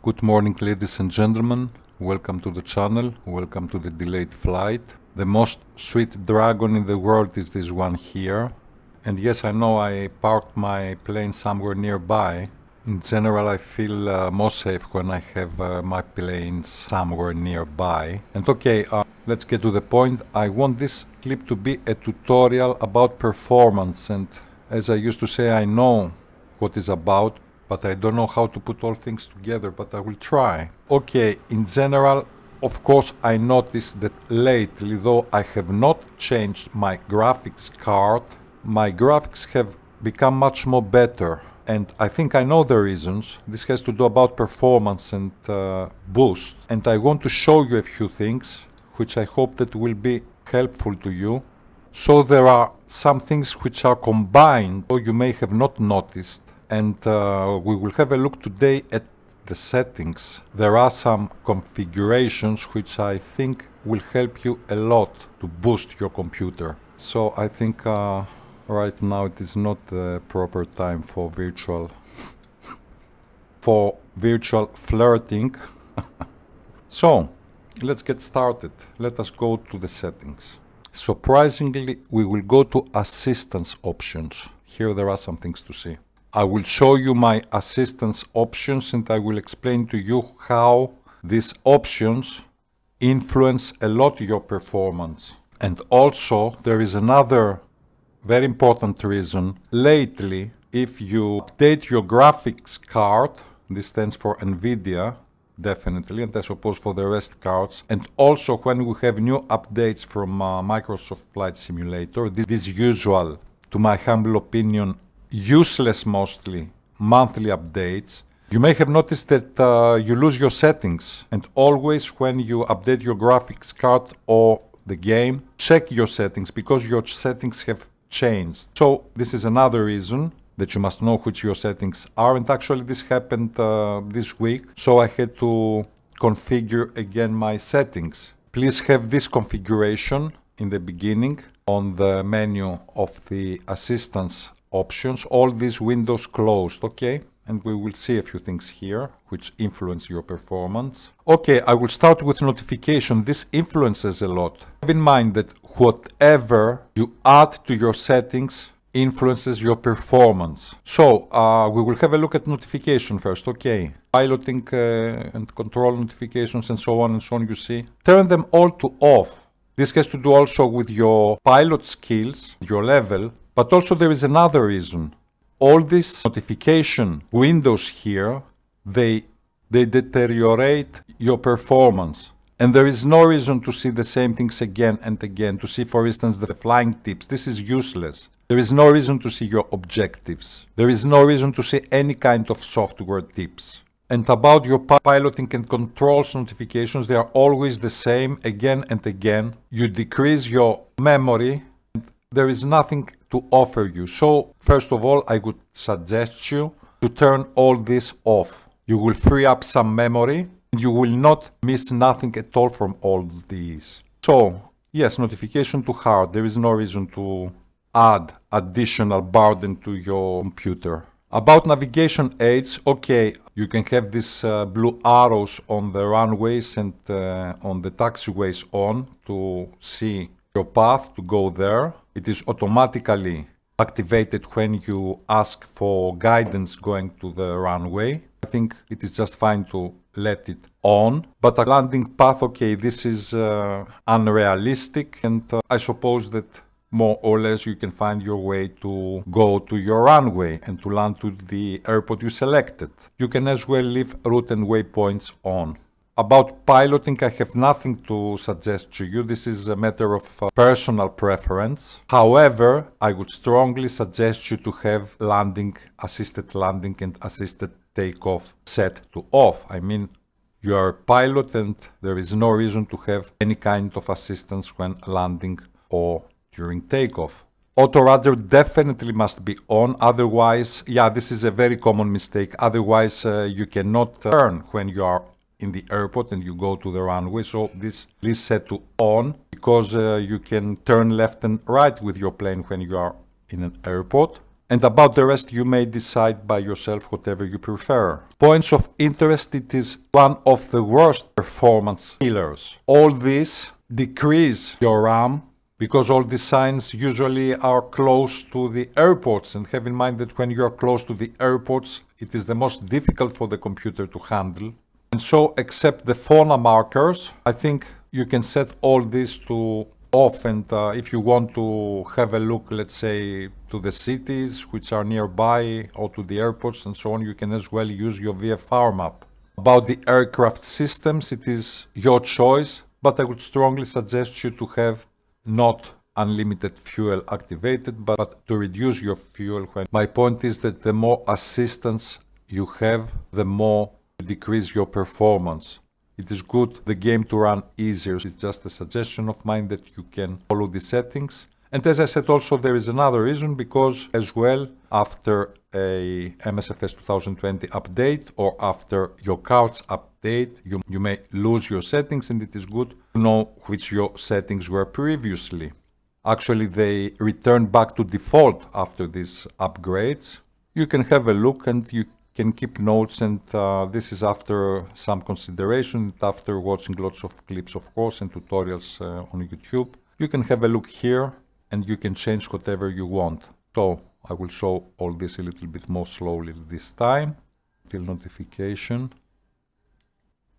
Good morning, ladies and gentlemen. Welcome to the channel. Welcome to the delayed flight. The most sweet dragon in the world is this one here. And yes, I know I parked my plane somewhere nearby. In general, I feel more safe when I have my planes somewhere nearby. And okay, let's get to the point. I want this clip to be a tutorial about performance. And as I used to say, I know what it's about, but I don't know how to put all things together, but I will try. Okay, in general, of course, I noticed that lately, though I have not changed my graphics card, my graphics have become much more better. And I think I know the reasons. This has to do about performance and boost. And I want to show you a few things, which I hope that will be helpful to you. So there are some things which are combined, or you may have not noticed. And we will have a look today at the settings. There are some configurations which I think will help you a lot to boost your computer. So I think right now it is not the proper time for virtual flirting. So let's get started. Let us go to the settings. Surprisingly, we will go to assistance options. Here there are some things to see. I will show you my assistance options and I will explain to you how these options influence a lot your performance. And also there is another very important reason. Lately, if you update your graphics card, this stands for NVIDIA, definitely, and I suppose for the rest cards, and also when we have new updates from Microsoft Flight Simulator, this usual, to my humble opinion, useless mostly monthly updates, you may have noticed that you lose your settings. And always when you update your graphics card or the game, check your settings because your settings have changed. So this is another reason that you must know which your settings are. And actually this happened this week, so I had to configure again my settings. Please have this configuration in the beginning on the menu of the assistance options, all these windows closed, okay? And we will see a few things here which influence your performance. Okay, I will start with notification. This influences a lot. Have in mind that whatever you add to your settings influences your performance. So we will have a look at notification first, okay? Piloting and control notifications and so on, you see. Turn them all to off. This has to do also with your pilot skills, your level, but also there is another reason. All these notification windows here, they deteriorate your performance. And there is no reason to see the same things again and again. To see, for instance, the flying tips. This is useless. There is no reason to see your objectives. There is no reason to see any kind of software tips. And about your piloting and controls notifications, they are always the same again and again. You decrease your memory. There is nothing to offer you. So, first of all, I would suggest you to turn all this off. You will free up some memory. You will not miss nothing at all from all these. So, yes, notification to hard. There is no reason to add additional burden to your computer. About navigation aids, okay, you can have these blue arrows on the runways and on the taxiways on to see your path to go there. It is automatically activated when you ask for guidance going to the runway. I think it is just fine to let it on. But a landing path, okay, this is unrealistic, and I suppose that more or less you can find your way to go to your runway and to land to the airport you selected. You can as well leave route and waypoints on. About piloting, I have nothing to suggest to you. This is a matter of personal preference. However, I would strongly suggest you to have assisted landing and assisted takeoff set to off. I mean, you are a pilot and there is no reason to have any kind of assistance when landing or during takeoff. Auto rudder definitely must be on, otherwise, yeah, this is a very common mistake. Otherwise, you cannot turn when you are in the airport and you go to the runway. So this is set to on because you can turn left and right with your plane when you are in an airport. And about the rest, you may decide by yourself whatever you prefer. Points of interest, it is one of the worst performance killers. All this decrease your RAM because all the signs usually are close to the airports. And have in mind that when you are close to the airports, it is the most difficult for the computer to handle. And so, except the fauna markers, I think you can set all this to off, and if you want to have a look, let's say, to the cities which are nearby or to the airports and so on, you can as well use your VFR map. About the aircraft systems, it is your choice, but I would strongly suggest you to have not unlimited fuel activated, but to reduce your fuel. My point is that the more assistance you have, the more you decrease your performance. It is good the game to run easier. It's just a suggestion of mine that you can follow the settings. And as I said also, there is another reason, because as well, after a MSFS 2020 update or after your card's update, you may lose your settings, and it is good to know which your settings were previously. Actually, they return back to default after these upgrades. You can have a look and you can keep notes, and this is after some consideration, after watching lots of clips, of course, and tutorials on YouTube. You can have a look here and you can change whatever you want. So I will show all this a little bit more slowly this time. Till notification.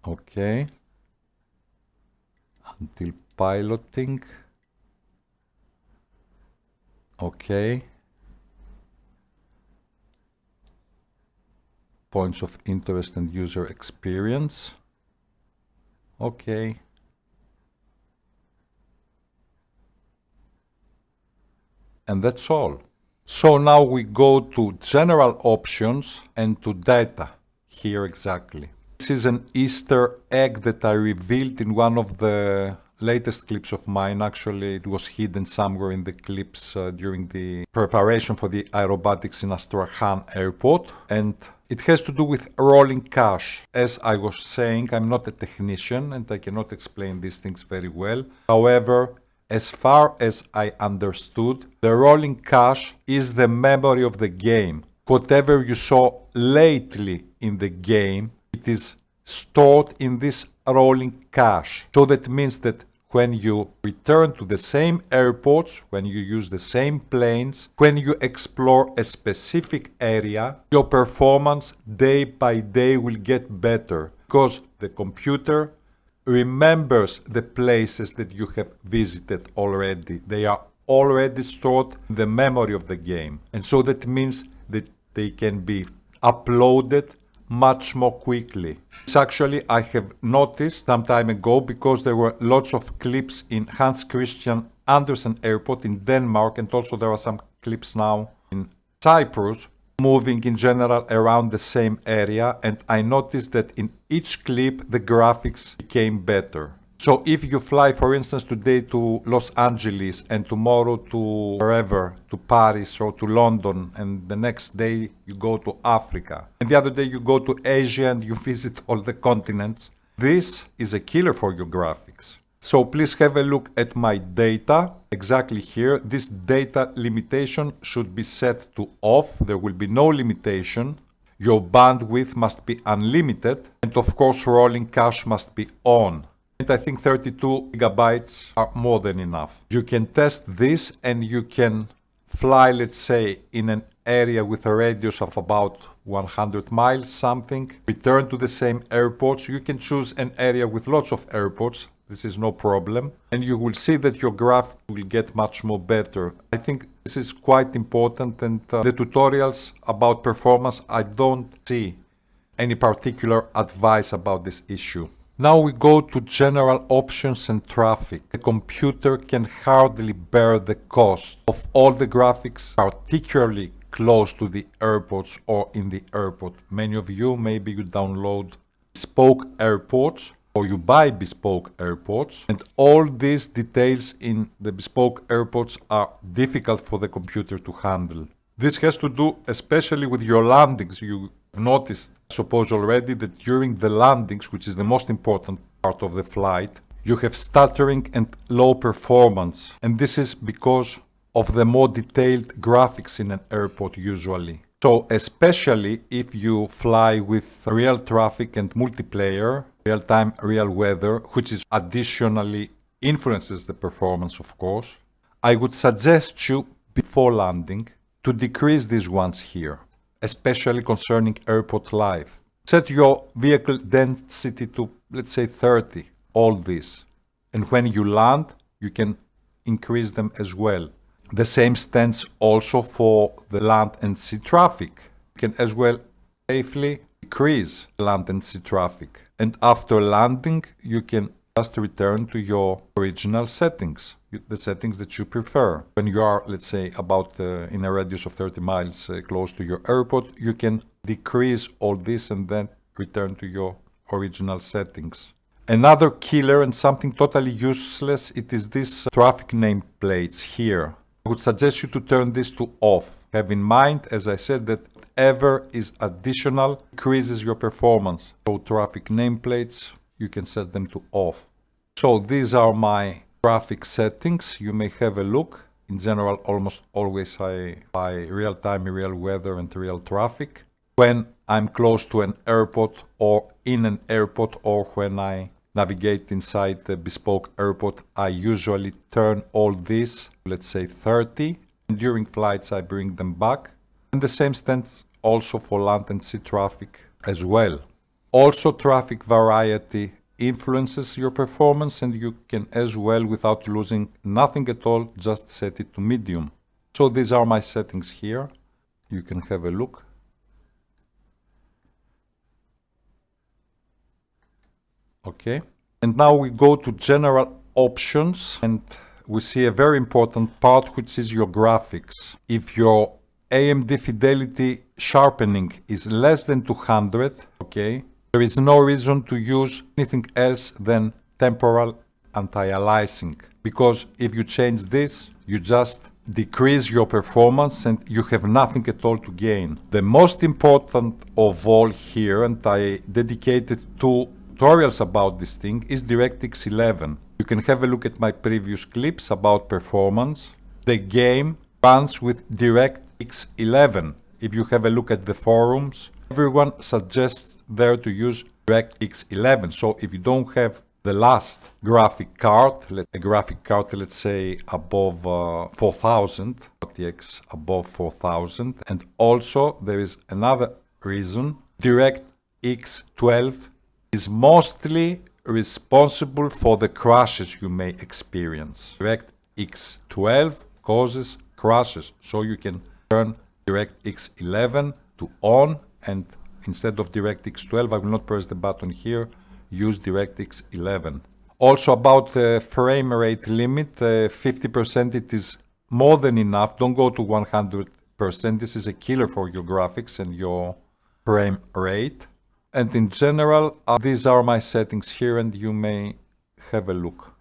Okay. Until piloting. Okay. Points of interest and user experience. Okay. And that's all. So now we go to general options and to data. Here exactly. This is an Easter egg that I revealed in one of the latest clips of mine. Actually, it was hidden somewhere in the clips during the preparation for the aerobatics in Astrakhan airport. And it has to do with rolling cache. As I was saying, I'm not a technician and I cannot explain these things very well. However, as far as I understood, the rolling cache is the memory of the game. Whatever you saw lately in the game, it is stored in this rolling cache. So that means that when you return to the same airports, when you use the same planes, when you explore a specific area, your performance day by day will get better, because the computer remembers the places that you have visited already. They are already stored in the memory of the game. And so that means that they can be uploaded much more quickly. This actually I have noticed some time ago, because there were lots of clips in Hans Christian Andersen Airport in Denmark, and also there are some clips now in Cyprus, moving in general around the same area, and I noticed that in each clip the graphics became better. So if you fly, for instance, today to Los Angeles and tomorrow to wherever, to Paris or to London, and the next day you go to Africa, and the other day you go to Asia and you visit all the continents, this is a killer for your graphics. So please have a look at my data, exactly here. This data limitation should be set to off. There will be no limitation. Your bandwidth must be unlimited, and of course rolling cache must be on. And I think 32 gigabytes are more than enough. You can test this and you can fly, let's say, in an area with a radius of about 100 miles something, return to the same airports. You can choose an area with lots of airports. This is no problem. And you will see that your graph will get much more better. I think this is quite important, and the tutorials about performance, I don't see any particular advice about this issue. Now we go to general options and traffic. The computer can hardly bear the cost of all the graphics, particularly close to the airports or in the airport. Many of you, maybe you download bespoke airports or you buy bespoke airports, and all these details in the bespoke airports are difficult for the computer to handle. This has to do especially with your landings. You noticed, I suppose already, that during the landings, which is the most important part of the flight, you have stuttering and low performance. And this is because of the more detailed graphics in an airport usually. So especially if you fly with real traffic and multiplayer, real-time, real weather, which is additionally influences the performance, of course, I would suggest you before landing to decrease these ones here, especially concerning airport life. Set your vehicle density to, let's say, 30, all this. And when you land, you can increase them as well. The same stands also for the land and sea traffic. You can as well safely decrease land and sea traffic. And after landing, you can just return to your original settings, the settings that you prefer. When you are, let's say, about in a radius of 30 miles close to your airport, you can decrease all this and then return to your original settings. Another killer and something totally useless, it is this traffic nameplates here. I would suggest you to turn this to off. Have in mind, as I said, that whatever is additional increases your performance. So traffic nameplates, you can set them to off. So these are my traffic settings. You may have a look. In general, almost always I buy real time, real weather and real traffic. When I'm close to an airport or in an airport or when I navigate inside the bespoke airport, I usually turn all this, let's say 30. And during flights, I bring them back. And the same stands also for land and sea traffic as well. Also, traffic variety influences your performance, and you can as well, without losing nothing at all, just set it to medium. So these are my settings here. You can have a look. Okay, and now we go to general options and we see a very important part, which is your graphics. If your AMD fidelity sharpening is less than 200, okay, there is no reason to use anything else than temporal anti-aliasing, because if you change this, you just decrease your performance and you have nothing at all to gain. The most important of all here, and I dedicated two tutorials about this thing, is DirectX 11. You can have a look at my previous clips about performance. The game runs with DirectX 11. If you have a look at the forums, everyone suggests there to use DirectX 11. So if you don't have the last graphic card, let's say above 4000, RTX above 4000, and also there is another reason, DirectX 12 is mostly responsible for the crashes you may experience. DirectX 12 causes crashes, so you can turn DirectX 11 to on, and instead of DirectX 12, I will not press the button here, use DirectX 11. Also about the frame rate limit, 50%, it is more than enough. Don't go to 100%. This is a killer for your graphics and your frame rate. And in general, these are my settings here, and you may have a look.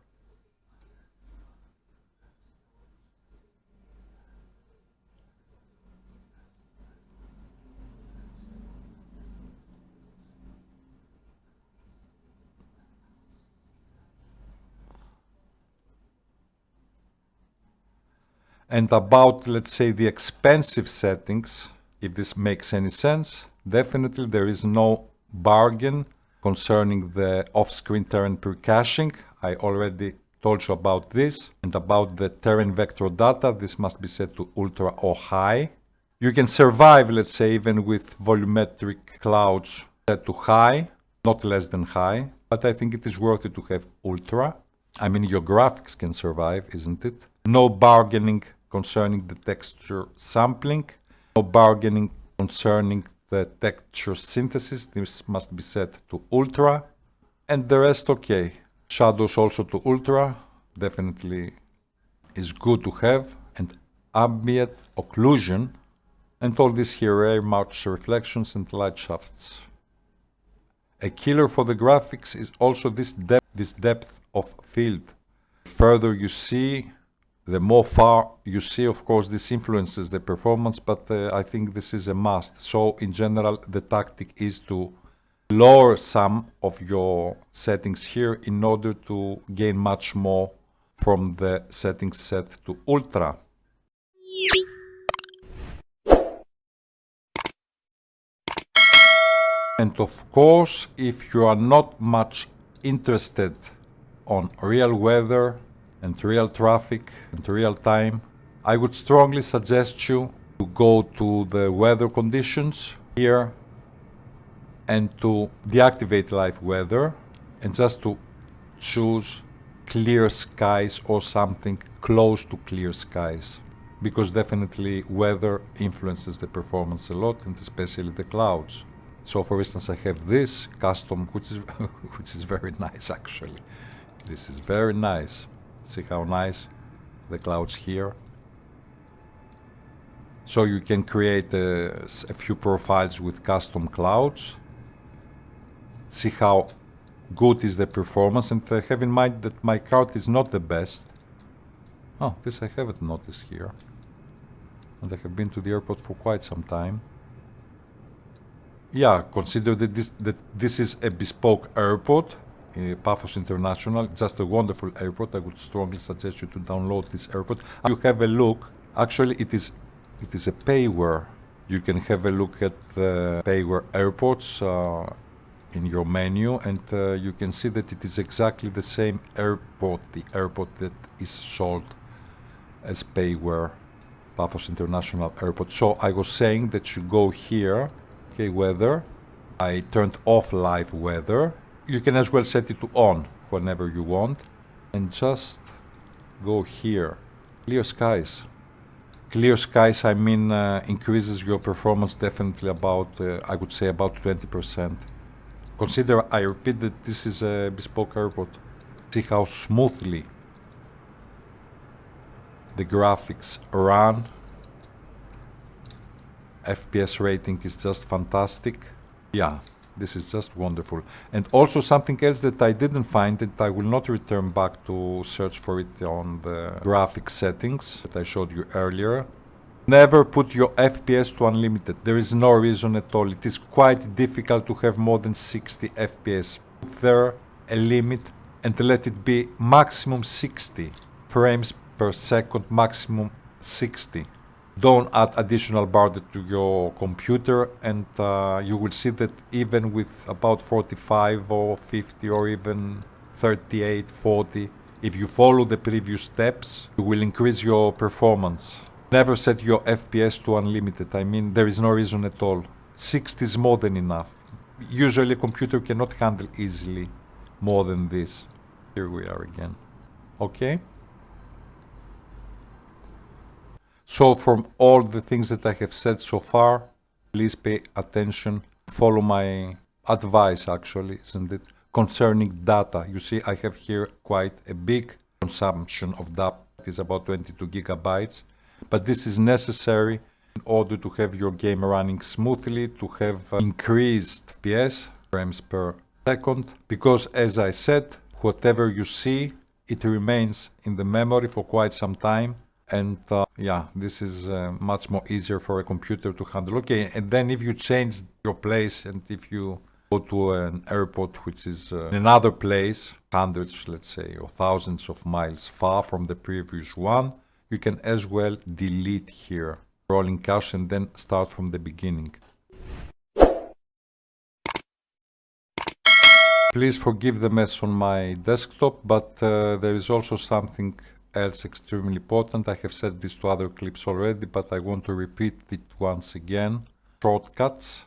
And about, let's say, the expensive settings, if this makes any sense, definitely there is no bargain concerning the off-screen terrain pre-caching. I already told you about this. And about the terrain vector data, this must be set to ultra or high. You can survive, let's say, even with volumetric clouds set to high, not less than high. But I think it is worth it to have ultra. I mean, your graphics can survive, isn't it? No bargaining concerning the texture sampling. No bargaining concerning the texture synthesis. This must be set to ultra. And the rest, okay. Shadows also to ultra. Definitely is good to have. And ambient occlusion. And all this here, rare march reflections and light shafts. A killer for the graphics is also this depth of field. The further you see, the more far you see. Of course, this influences the performance, but I think this is a must. So in general, the tactic is to lower some of your settings here in order to gain much more from the settings set to ultra. And of course, if you are not much interested on real weather and real traffic and real time, I would strongly suggest you to go to the weather conditions here and to deactivate live weather and just to choose clear skies or something close to clear skies, because definitely weather influences the performance a lot, and especially the clouds. So for instance, I have this custom, which is very nice actually. This is very nice. See how nice the clouds here. So you can create a few profiles with custom clouds. See how good is the performance, and have in mind that my card is not the best. Oh, this I haven't noticed here. And I have been to the airport for quite some time. Yeah, consider that this is a bespoke airport, Paphos International, just a wonderful airport. I would strongly suggest you to download this airport. You have a look. Actually, it is a payware. You can have a look at the payware airports in your menu, and you can see that it is exactly the same airport, the airport that is sold as payware, Paphos International Airport. So I was saying that you go here, okay, weather. I turned off live weather. You can as well set it to on whenever you want, and just go here, clear skies. Clear skies, I mean, increases your performance definitely about, I would say about 20%. Consider, I repeat, that this is a bespoke airport. See how smoothly the graphics run. FPS rating is just fantastic. Yeah, this is just wonderful. And also something else that I didn't find, and I will not return back to search for it on the graphics settings that I showed you earlier. Never put your FPS to unlimited. There is no reason at all. It is quite difficult to have more than 60 FPS. Put there a limit and let it be maximum 60 frames per second, maximum 60. Don't add additional burden to your computer, and you will see that even with about 45 or 50 or even 38, 40, if you follow the previous steps, you will increase your performance. Never set your FPS to unlimited. I mean, there is no reason at all. 60 is more than enough. Usually a computer cannot handle easily more than this. Here we are again. Okay? So from all the things that I have said so far, please pay attention. Follow my advice, actually, isn't it? Concerning data. You see, I have here quite a big consumption of data. It is about 22 gigabytes. But this is necessary in order to have your game running smoothly, to have increased FPS, frames per second. Because as I said, whatever you see, it remains in the memory for quite some time. And yeah, this is much more easier for a computer to handle. Okay, and then if you change your place, and if you go to an airport which is in another place, hundreds, let's say, or thousands of miles far from the previous one, you can as well delete here, rolling cache, and then start from the beginning. Please forgive the mess on my desktop, but there is also something else extremely important. I have said this to other clips already, but I want to repeat it once again. Shortcuts.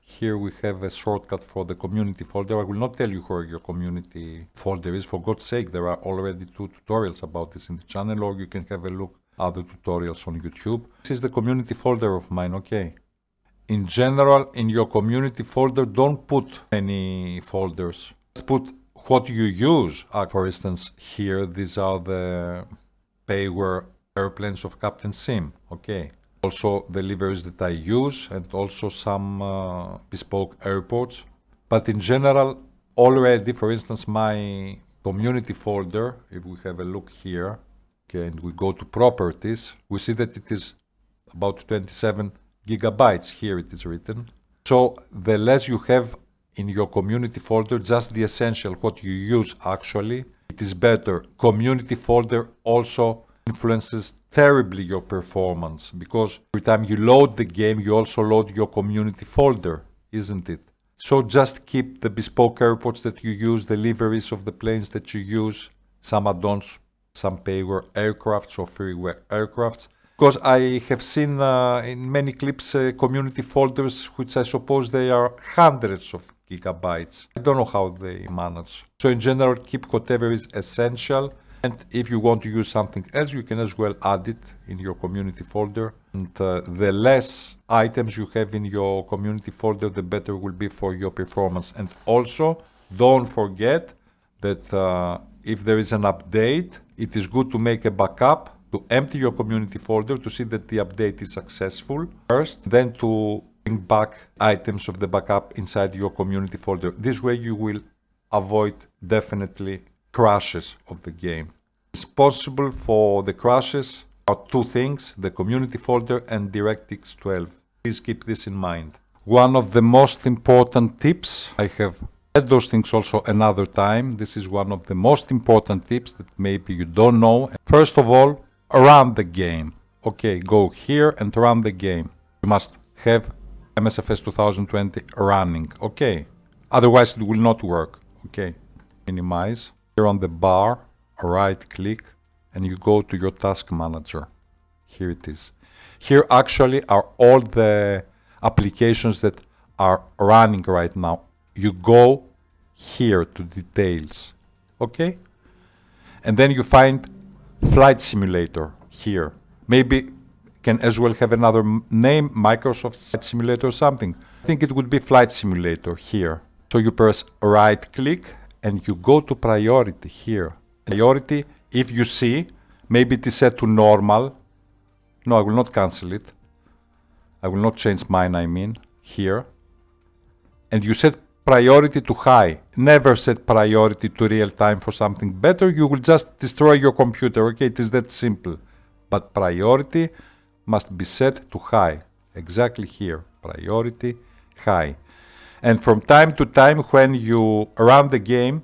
Here we have a shortcut for the community folder. I will not tell you where your community folder is. For God's sake, there are already 2 tutorials about this in the channel, or you can have a look at other tutorials on YouTube. This is the community folder of mine, okay? In general, in your community folder, don't put any folders. Just put what you use. For instance, here, these are the payware airplanes of Captain Sim, okay? Also the liveries that I use, and also some bespoke airports. But in general, already, for instance, my community folder, if we have a look here, okay, and we go to properties, we see that it is about 27 gigabytes. Here it is written. So the less you have in your community folder, just the essential, what you use actually, it is better. Community folder also influences terribly your performance, because every time you load the game, you also load your community folder, isn't it? So just keep the bespoke airports that you use, the liveries of the planes that you use, some add-ons, some payware aircrafts or freeware aircrafts. Because I have seen in many clips community folders, which I suppose they are hundreds of gigabytes. I don't know how they manage. So in general, keep whatever is essential. And if you want to use something else, you can as well add it in your community folder. And the less items you have in your community folder, the better it will be for your performance. And also, don't forget that if there is an update, it is good to make a backup, to empty your community folder to see that the update is successful first, then to bring back items of the backup inside your community folder. This way you will avoid definitely crashes of the game. It's possible for the crashes are two things, the community folder and DirectX 12. Please keep this in mind. One of the most important tips, I have said those things also another time, this is one of the most important tips that maybe you don't know. First of all, run the game. Okay, go here and run the game. You must have MSFS 2020 running. Okay, otherwise it will not work. Okay, minimize. Here on the bar, right click, and you go to your task manager. Here it is. Here actually are all the applications that are running right now. You go here to details, okay? And then you find Flight Simulator here. Maybe can as well have another name, Microsoft Flight Simulator or something. I think it would be Flight Simulator here. So you press right click and you go to priority here. Priority, if you see, maybe it is set to normal. No, I will not cancel it. I will not change mine, I mean, here. And you set priority to high. Never set priority to real time for something better. You will just destroy your computer. Okay, it is that simple. But priority must be set to high. Exactly here. Priority, high. And from time to time when you run the game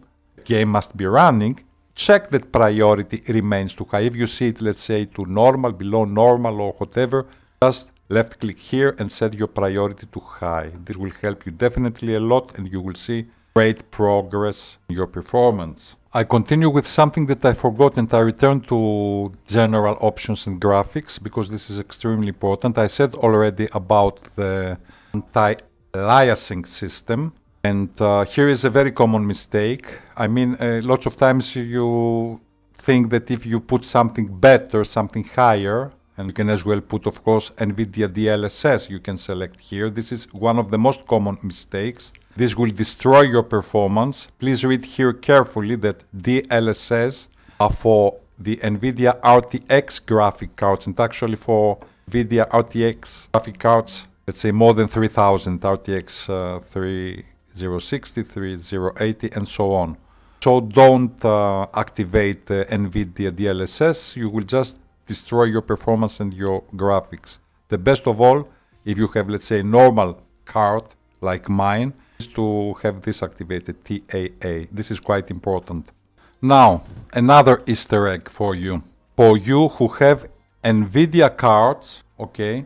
must be running, check that priority remains too high. If you see it, let's say, to normal, below normal or whatever, just left click here and set your priority to high. This will help you definitely a lot and you will see great progress in your performance. I continue with something that I forgot and I return to general options and graphics because this is extremely important. I said already about the anti-aliasing system. And here is a very common mistake. I mean, lots of times you think that if you put something better, something higher, and you can as well put, of course, NVIDIA DLSS, you can select here. This is one of the most common mistakes. This will destroy your performance. Please read here carefully that DLSS are for the NVIDIA RTX graphic cards, and actually for NVIDIA RTX graphic cards, let's say more than 3000, RTX 3060, 3080, and so on. So don't activate NVIDIA DLSS, you will just destroy your performance and your graphics. The best of all, if you have, let's say, a normal card like mine, is to have this activated, TAA. This is quite important. Now, another Easter egg for you. For you who have NVIDIA cards, okay,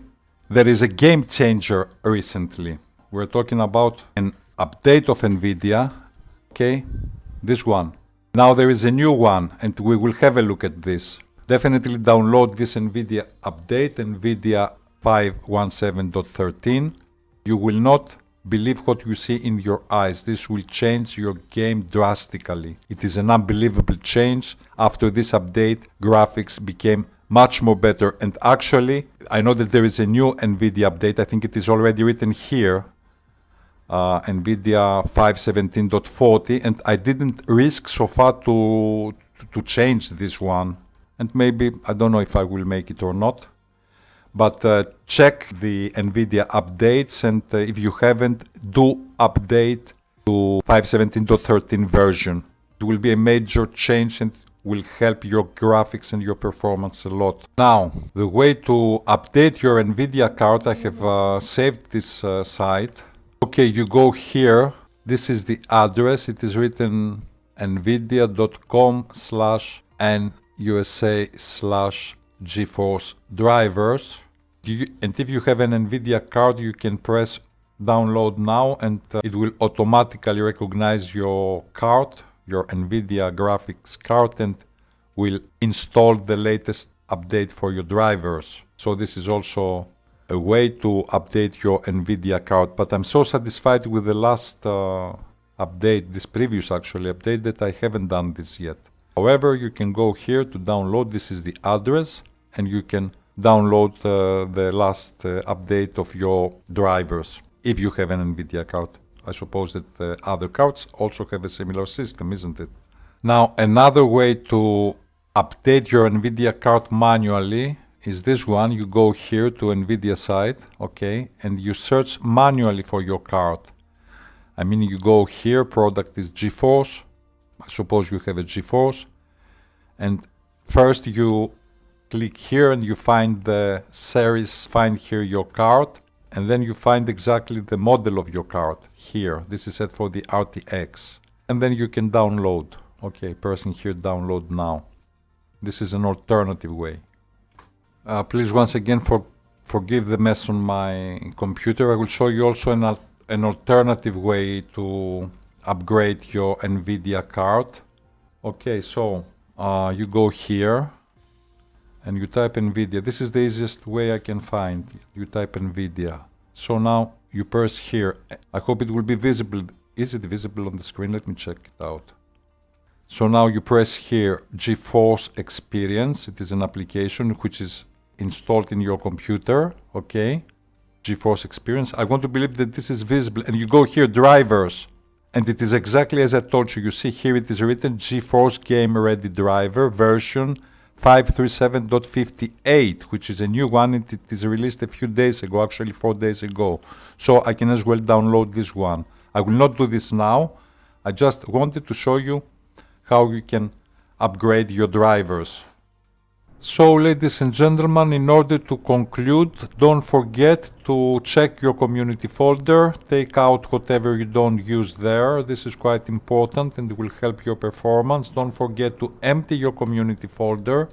there is a game changer recently. We're talking about an update of NVIDIA, okay, this one. Now there is a new one and we will have a look at this. Definitely download this NVIDIA update, NVIDIA 5.17.13. You will not believe what you see in your eyes. This will change your game drastically. It is an unbelievable change. After this update, graphics became much more better. And actually, I know that there is a new NVIDIA update. I think it is already written here. NVIDIA 5.17.40, and I didn't risk so far to change this one. And maybe, I don't know if I will make it or not. But check the NVIDIA updates, and if you haven't, do update to 5.17.13 version. It will be a major change and will help your graphics and your performance a lot. Now, the way to update your NVIDIA card, I have saved this site. Okay, you go here. This is the address. It is written nvidia.com/nusa/GeForce drivers. And if you have an NVIDIA card, you can press download now, and it will automatically recognize your card, your NVIDIA graphics card, and will install the latest update for your drivers. So this is also a way to update your NVIDIA card. But I'm so satisfied with the last update, this previous actually update, that I haven't done this yet. However, you can go here to download. This is the address, and you can download the last update of your drivers if you have an NVIDIA card. I suppose that other cards also have a similar system, isn't it? Now, another way to update your NVIDIA card manually is this one. You go here to NVIDIA site, okay, and you search manually for your card. I mean, you go here, product is GeForce. I suppose you have a GeForce. And first you click here and you find the series, find here your card, and then you find exactly the model of your card here. This is set for the RTX. And then you can download. Okay, pressing here, download now. This is an alternative way. Please once again forgive the mess on my computer. I will show you also an alternative way to upgrade your NVIDIA card. Okay, so you go here and you type NVIDIA. This is the easiest way I can find. You type NVIDIA. So now you press here. I hope it will be visible. Is it visible on the screen? Let me check it out. So now you press here GeForce Experience. It is an application which is installed in your computer. Okay, GeForce Experience. I want to believe that this is visible, and you go here drivers, and it is exactly as I told you. You see here it is written GeForce Game Ready Driver version 537.58, which is a new one, and it is released a few days ago, actually 4 days ago. So I can as well download this one. I will not do this now. I just wanted to show you how you can upgrade your drivers. So, ladies and gentlemen, in order to conclude, don't forget to check your community folder, take out whatever you don't use there. This is quite important and will help your performance. Don't forget to empty your community folder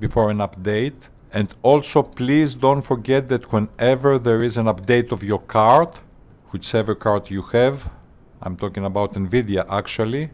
before an update. And also, please don't forget that whenever there is an update of your card, whichever card you have, I'm talking about NVIDIA actually,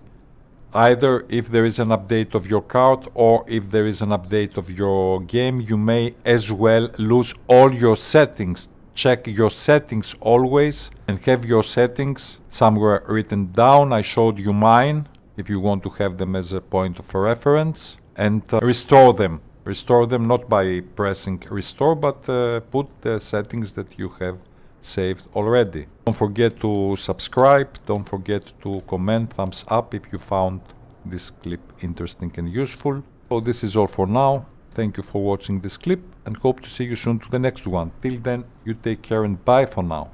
either if there is an update of your card or if there is an update of your game, you may as well lose all your settings. Check your settings always and have your settings somewhere written down. I showed you mine, if you want to have them as a point of reference, and restore them. Restore them not by pressing restore, but put the settings that you have saved already. Don't forget to subscribe, don't forget to comment, thumbs up if you found this clip interesting and useful. So this is all for now. Thank you for watching this clip and hope to see you soon to the next one. Till then, you take care and bye for now.